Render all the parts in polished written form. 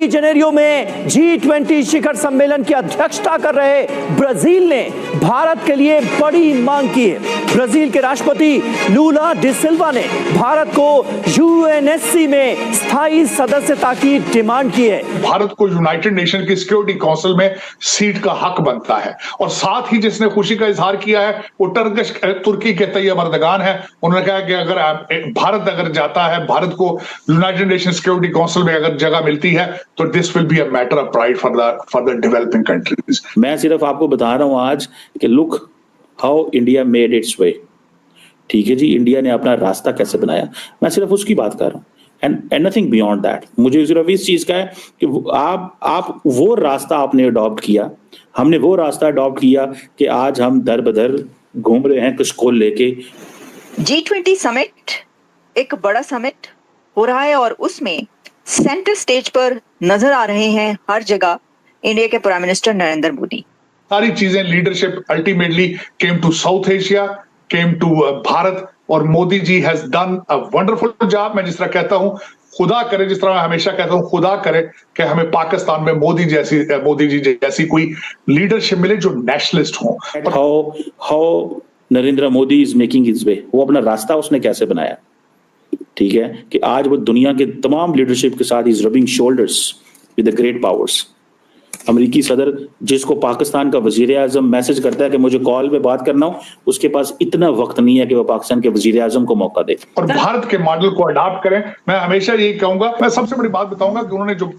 Janeiro में G20 शिखर सम्मेलन की अध्यक्षता कर रहे ब्राजील ने भारत के लिए बड़ी मांग की है। ब्राजील के राष्ट्रपति लूला डी सिल्वा ने भारत को यूएनएससी में स्थायी सदस्यता की डिमांड की है। भारत को यूनाइटेड नेशन की सिक्योरिटी काउंसिल में सीट का हक बनता है और साथ ही जिसने खुशी का इजहार किया है वो तुर्की के तैयब अर्दगान है। उन्होंने कहा कि अगर भारत अगर जाता है, भारत को यूनाइटेड नेशन सिक्योरिटी काउंसिल में अगर जगह मिलती है तो this will be a matter of pride for the developing countries. मैं सिर्फ आपको बता रहा हूं आज कि look how India made its way. ठीक है जी, इंडिया ने अपना रास्ता कैसे बनाया, मैं सिर्फ उसकी बात कर रहा हूं एंड नथिंग बियॉन्ड दैट। मुझे सिर्फ इस चीज का है कि आप वो रास्ता आपने अडॉप्ट किया, हमने वो रास्ता अडॉप्ट किया कि आज हम दर बदर घूम रहे हैं कशकोल लेके। G20 समिट एक बड़ा समिट हो रहा है और उसमें सेंटर स्टेज पर नजर आ रहे हैं हर जगह इंडिया के प्राइम मिनिस्टर नरेंद्र मोदी। सारी चीजें leadership ultimately came to South Asia, came to Bharat और Modi ji has done a wonderful job. मैं जिस तरह कहता हूं, खुदा करे, जिस तरह मैं हमेशा कहता हूं, खुदा करे कि हमें पाकिस्तान में मोदी जी जैसी कोई लीडरशिप मिले जो नेशनलिस्ट हो। How Narendra Modi is making his way, वो अपना रास्ता उसने कैसे बनाया। ठीक है कि आज वो दुनिया के तमाम लीडरशिप के साथ is rubbing shoulders with the great powers. अमेरिकी सदर जिसको पाकिस्तान का वजीर आजम मैसेज करता है कि मुझे कॉल पे बात करना हो, उसके पास इतना वक्त नहीं है कि वो पाकिस्तान के वजीर आजम को मौका दे और भारत के मॉडल को अडॉप्ट करें। मैं हमेशा यही कहूंगा, मैं सबसे बड़ी बात बताऊंगा कि उन्होंने जो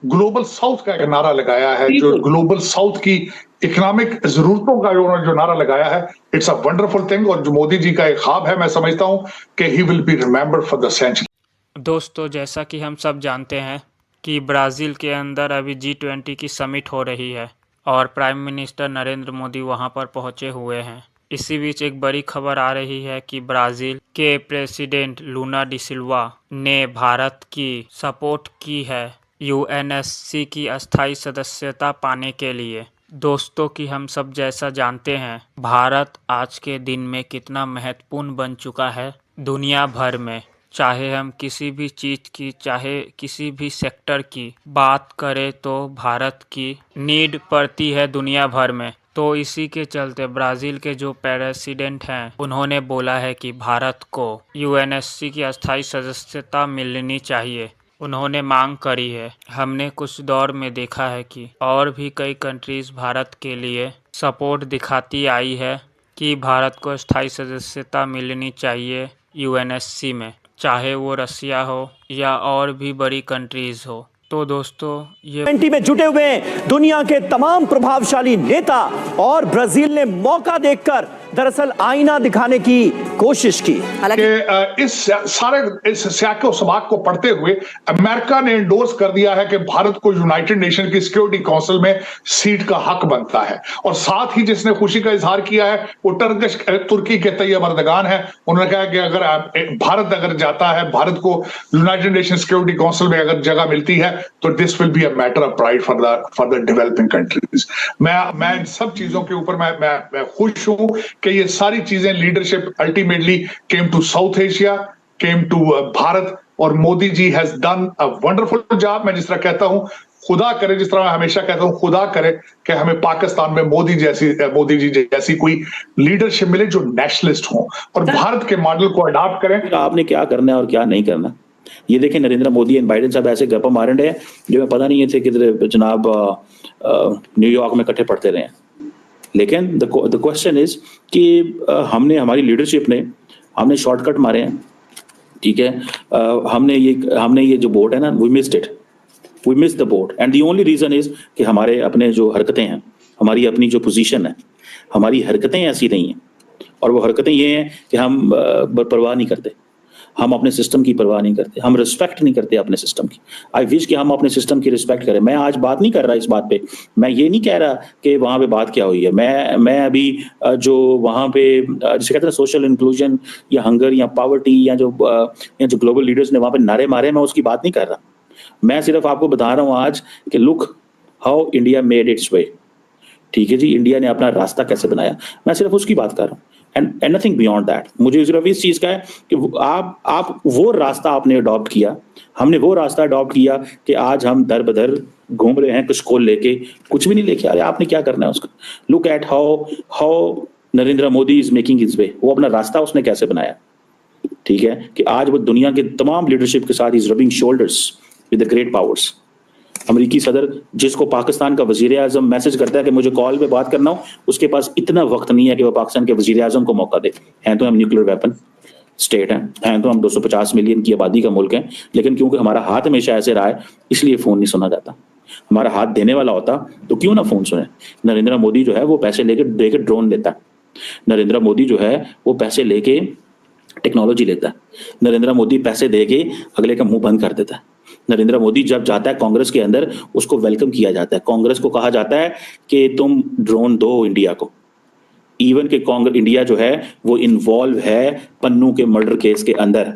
ग्लोबल साउथ का एक नारा लगाया है, जो ग्लोबल साउथ की इकोनॉमिक जरूरतों का जो नारा लगाया है, इट्स अ वंडरफुल थिंग। और जो मोदी जी का एक ख्वाब है, मैं समझता हूं कि he will be remembered for the century. दोस्तों, जैसा कि हम सब जानते हैं कि ब्राज़ील के अंदर अभी G20 की समिट हो रही है और प्राइम मिनिस्टर नरेंद्र मोदी वहां पर पहुंचे हुए हैं। इसी बीच एक बड़ी खबर आ रही है कि ब्राज़ील के प्रेसिडेंट लूला डी सिल्वा ने भारत की सपोर्ट की है यूएनएससी की अस्थायी सदस्यता पाने के लिए। दोस्तों कि हम सब जैसा जानते हैं, भारत आज के दिन में कितना महत्वपूर्ण बन चुका है दुनिया भर में। चाहे हम किसी भी चीज़ की, चाहे किसी भी सेक्टर की बात करें तो भारत की नीड पड़ती है दुनिया भर में। तो इसी के चलते ब्राज़ील के जो प्रेसिडेंट हैं, उन्होंने बोला है कि भारत को यूएनएससी की अस्थायी सदस्यता मिलनी चाहिए। उन्होंने मांग करी है। हमने कुछ दौर में देखा है कि और भी कई कंट्रीज़ भारत के लिए सपोर्ट दिखाती आई है कि भारत को स्थायी सदस्यता मिलनी चाहिए यूएनएससी में, चाहे वो रसिया हो या और भी बड़ी कंट्रीज़ हो। तो दोस्तों, ये G20 में जुटे हुए दुनिया के तमाम प्रभावशाली नेता और ब्राजील ने मौका देखकर दरअसल आईना दिखाने की कोशिश की। हालांकि इस स्याको सबाक को पढ़ते हुए अमेरिका ने इंडोर्स कर दिया है कि भारत को यूनाइटेड नेशन की सिक्योरिटी काउंसिल में सीट का हक बनता है और साथ ही जिसने खुशी का इजहार किया है वो तुर्की के तैयब अर्दगान है। उन्होंने कहा कि अगर भारत अगर जाता है, भारत को यूनाइटेड नेशन सिक्योरिटी काउंसिल में अगर जगह मिलती है तो this will be a matter of pride for the developing countries. मैं इन सब चीजों के ऊपर मैं खुश हूं कि ये सारी चीजें leadership ultimately came to South Asia, came to Bharat और Modi ji has done a wonderful job. मैं जिस तरह कहता हूं, खुदा करे, जिस तरह मैं हमेशा कहता हूं, खुदा करे कि हमें पाकिस्तान में मोदी जी जैसी कोई लीडरशिप मिले जो नेशनलिस्ट हो और भारत के मॉडल को अडॉप्ट करें। आपने क्या करना है और क्या नहीं करना, ये देखें। नरेंद्र मोदी एंड बाइडेन साहब ऐसे गप्पा मार रहे हैं जो मैं पता नहीं थे कि जनाब न्यूयॉर्क में इकट्ठे पढ़ते रहे हैं। लेकिन द क्वेश्चन इज कि हमारी लीडरशिप ने हमने शॉर्टकट मारे हैं। ठीक है, हमने ये जो बोट है ना, we miss the boat and the only reason is कि हमारे अपने जो हरकतें हैं, हमारी अपनी जो पोजीशन है, हमारी हरकतें ऐसी नहीं हैं। और वो हरकतें ये हैं कि हम परवाह नहीं करते, हम अपने सिस्टम की परवाह नहीं करते, हम रिस्पेक्ट नहीं करते अपने सिस्टम की। आई विश कि हम अपने सिस्टम की रिस्पेक्ट करें। मैं आज बात नहीं कर रहा इस बात पे, मैं ये नहीं कह रहा कि वहाँ पे बात क्या हुई है। मैं अभी जो वहाँ पे जिसे कहते हैं सोशल इंक्लूजन या हंगर या पावर्टी या जो ग्लोबल लीडर्स ने वहाँ पे नारे मारे, मैं उसकी बात नहीं कर रहा। मैं सिर्फ आपको बता रहा हूँ आज कि look how India made its way. ठीक है जी, इंडिया ने अपना रास्ता कैसे बनाया, मैं सिर्फ उसकी बात कर रहा हूँ एंड नथिंग बियॉन्ड दैट। मुझे सिर्फ इस चीज का है कि आप वो रास्ता आपने अडॉप्ट किया, हमने वो रास्ता अडॉप्ट किया कि आज हम दर बदर घूम रहे हैं कुछ को लेके, कुछ भी नहीं लेके आ रहे। आपने क्या करना है उसका? Look at how Narendra Modi is making his way. वो अपना रास्ता उसने कैसे बनाया, ठीक है, कि आज वो दुनिया के तमाम लीडरशिप के साथ is rubbing shoulders with the great powers. अमेरिकी सदर जिसको पाकिस्तान का वजीर आजम मैसेज करता है कि मुझे कॉल पे बात करना हो, उसके पास इतना वक्त नहीं है कि वो पाकिस्तान के वजीर आजम को मौका दे। हैं तो हम न्यूक्लियर वेपन स्टेट हैं तो हम 250 मिलियन की आबादी का मुल्क है, लेकिन क्योंकि हमारा हाथ हमेशा ऐसे रहा है इसलिए फोन नहीं सुना जाता। हमारा हाथ देने वाला होता तो क्यों ना फोन सुने। नरेंद्र मोदी जो है वो पैसे लेके ड्रोन लेता है, नरेंद्र मोदी जो है वो पैसे लेके टेक्नोलॉजी लेता है, नरेंद्र मोदी पैसे देके अगले का मुंह बंद कर देता है। नरेंद्र मोदी जब जाता है कांग्रेस के अंदर उसको वेलकम किया जाता है, कांग्रेस को कहा जाता है कि तुम ड्रोन दो इंडिया को। इवन के कांग्रेस इंडिया जो है वो इन्वॉल्व है पन्नू के मर्डर केस के अंदर,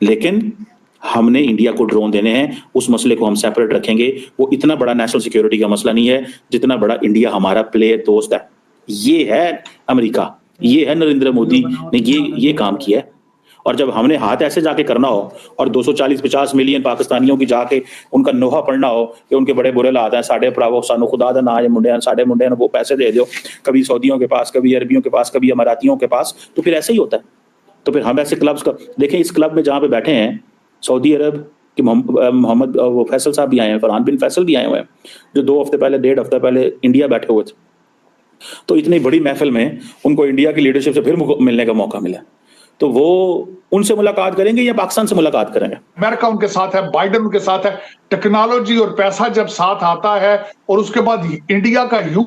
लेकिन हमने इंडिया को ड्रोन देने हैं, उस मसले को हम सेपरेट रखेंगे। वो इतना बड़ा नेशनल सिक्योरिटी का मसला नहीं है जितना बड़ा इंडिया हमारा प्लेयर दोस्त है। ये है अमेरिका, ये है नरेंद्र मोदी ने ये काम किया है। और जब हमने हाथ ऐसे जाके करना हो और 240-50 मिलियन पाकिस्तानियों की जाके उनका नोहा पढ़ना हो कि उनके बड़े बुरे हालात हैं, साढ़े भरावो सानू खुदा दा ना मुंडे साढ़े मुंडे वो पैसे दे दो, कभी सऊदियों के पास, कभी अरबियों के पास, कभी अमारातियों के पास, तो फिर ऐसे ही होता है। तो फिर हम ऐसे क्लब्स का देखें, इस क्लब में जहाँ पे बैठे हैं सऊदी अरब कि मोहम्मद वो फैसल साहब भी आए हैं, फरहान बिन फैसल भी आए हुए हैं, जो 2 हफ्ते पहले 1.5 हफ्ते पहले इंडिया बैठे हुए थे। तो इतनी बड़ी महफिल में उनको इंडिया की लीडरशिप से फिर मिलने का मौका मिला, तो वो उनसे मुलाकात करेंगे या पाकिस्तान से मुलाकात करेंगे? अमेरिका उनके साथ है, बाइडेन उनके साथ है। टेक्नोलॉजी और पैसा जब साथ आता है और उसके बाद इंडिया का यूथ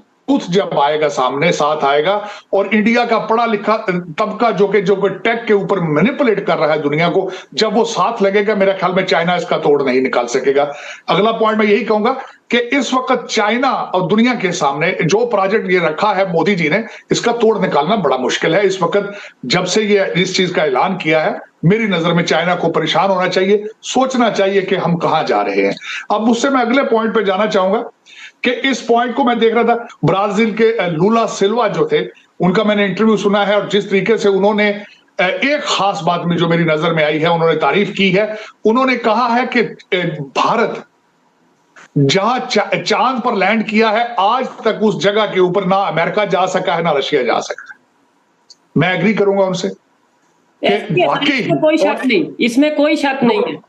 जब आएगा सामने साथ आएगा, और इंडिया का पढ़ा लिखा तबका जो कि टेक के ऊपर मैनिपुलेट कर रहा है दुनिया को, जब वो साथ लगेगा, मेरे ख्याल में चाइना इसका तोड़ नहीं निकाल सकेगा। अगला पॉइंट मैं यही कहूंगा कि इस वक्त चाइना और दुनिया के सामने जो प्रोजेक्ट ये रखा है मोदी जी ने, इसका तोड़ निकालना बड़ा मुश्किल है। इस वक्त जब से ये इस चीज का ऐलान किया है, मेरी नजर में चाइना को परेशान होना चाहिए, सोचना चाहिए कि हम कहां जा रहे हैं। अब मुझसे मैं अगले पॉइंट पे जाना चाहूंगा कि इस पॉइंट को मैं देख रहा था, ब्राजील के लूला सिल्वा जो थे, उनका मैंने इंटरव्यू सुना है, और जिस तरीके से उन्होंने एक खास बात में जो मेरी नजर में आई है, उन्होंने तारीफ की है। उन्होंने कहा है कि भारत जहां चांद पर लैंड किया है, आज तक उस जगह के ऊपर ना अमेरिका जा सका है ना रशिया जा सका है। मैं एग्री करूंगा उनसे, वाकई कोई शक नहीं, इसमें कोई शक नहीं है।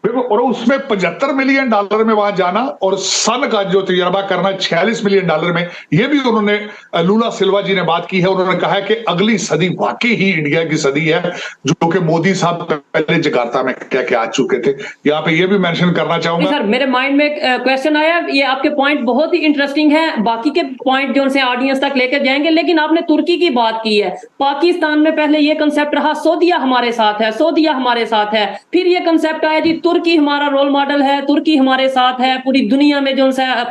और उसमें $75 मिलियन में वहां जाना और सन का जो तजर्बा करना $46 मिलियन में, यह भी उन्होंने लूला सिल्वा जी ने बात की है। उन्होंने कहा है कि अगली सदी वाकई ही इंडिया की सदी है, जो कि मोदी साहब पहले जकार्ता में कह के आ चुके थे। यहाँ पे ये भी मेंशन करना चाहूंगा। सर, मेरे माइंड में क्वेश्चन आया, ये आपके पॉइंट बहुत ही इंटरेस्टिंग है, बाकी के पॉइंट जो उनसे ऑडियंस तक लेकर जाएंगे, लेकिन आपने तुर्की की बात की है। पाकिस्तान में पहले ये कंसेप्ट रहा सऊदीया हमारे साथ है, सऊदीया हमारे साथ है, फिर ये कंसेप्ट आया जी तुर्की हमारा रोल मॉडल है, तुर्की हमारे साथ है, पूरी दुनिया में जो है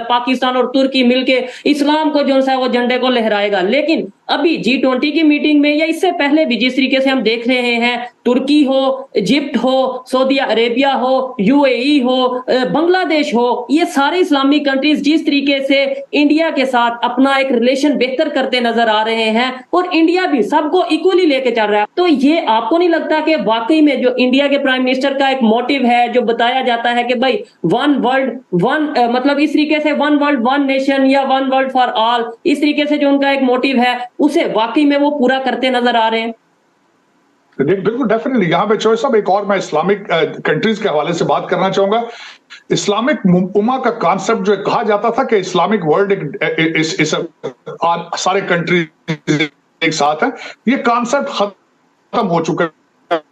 पाकिस्तान और तुर्की मिलके इस्लाम को जो है वो झंडे को लहराएगा। लेकिन अभी G20 की मीटिंग में या इससे पहले भी जिस तरीके से हम देख रहे हैं, तुर्की हो, इजिप्ट हो, सऊदी अरेबिया हो, UAE हो, बांग्लादेश हो, ये सारे इस्लामिक कंट्रीज जिस तरीके से इंडिया के साथ अपना एक रिलेशन बेहतर करते नजर आ रहे हैं, और इंडिया भी सबको इक्वली लेके चल रहा है। तो ये आपको नहीं लगता कि वाकई में जो इंडिया के प्राइम मिनिस्टर का एक मोटिव है, जो बताया जाता है कि भाई वन वर्ल्ड वन, मतलब इस तरीके से वन वर्ल्ड वन नेशन या वन वर्ल्ड फॉर ऑल, इस तरीके से जो उनका एक मोटिव है, उसे वाकई में वो पूरा करते नजर आ रहे हैं? बिल्कुल, डेफिनेटली। यहाँ पे चॉइस साहब, एक और मैं इस्लामिक कंट्रीज के हवाले से बात करना चाहूंगा। इस्लामिक उम्मा का कॉन्सेप्ट जो कहा जाता था कि इस्लामिक वर्ल्ड सारे कंट्रीज एक साथ है, ये कॉन्सेप्ट खत्म हो चुका है।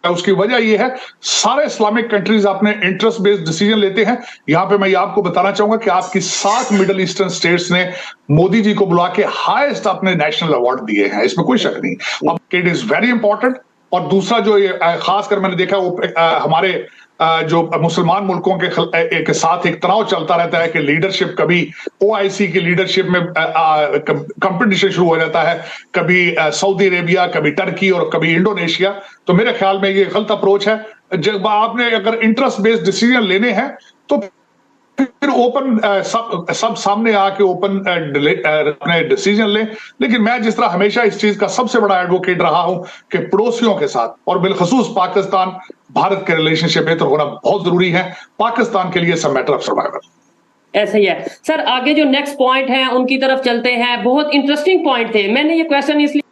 उसकी वजह यह है, सारे इस्लामिक कंट्रीज अपने इंटरेस्ट बेस्ड डिसीजन लेते हैं। यहां पे मैं ये आपको बताना चाहूंगा कि आपकी 7 मिडिल ईस्टर्न स्टेट्स ने मोदी जी को बुला के हाईएस्ट अपने नेशनल अवार्ड दिए हैं, इसमें कोई शक नहीं। अब इट इज वेरी इंपॉर्टेंट। और दूसरा जो ये खासकर मैंने देखा, वो हमारे जो मुसलमान मुल्कों के साथ एक तनाव चलता रहता है कि लीडरशिप, कभी OIC की लीडरशिप में कंपटीशन शुरू हो जाता है, कभी सऊदी अरेबिया, कभी टर्की और कभी इंडोनेशिया। तो मेरे ख्याल में ये गलत अप्रोच है। जब आपने अगर इंटरेस्ट बेस्ड डिसीजन लेने हैं तो फिर ओपन सब सामने आके ओपन अपने डिसीजन ले। लेकिन मैं जिस तरह हमेशा इस चीज का सबसे बड़ा एडवोकेट रहा हूं कि पड़ोसियों के साथ और बिलखसूस पाकिस्तान भारत के रिलेशनशिप बेहतर होना बहुत जरूरी है। पाकिस्तान के लिए सब मैटर ऑफ सर्वाइवल। ऐसा ही है सर। आगे जो नेक्स्ट पॉइंट है उनकी तरफ चलते हैं। बहुत इंटरेस्टिंग पॉइंट थे। मैंने ये क्वेश्चन इसलिए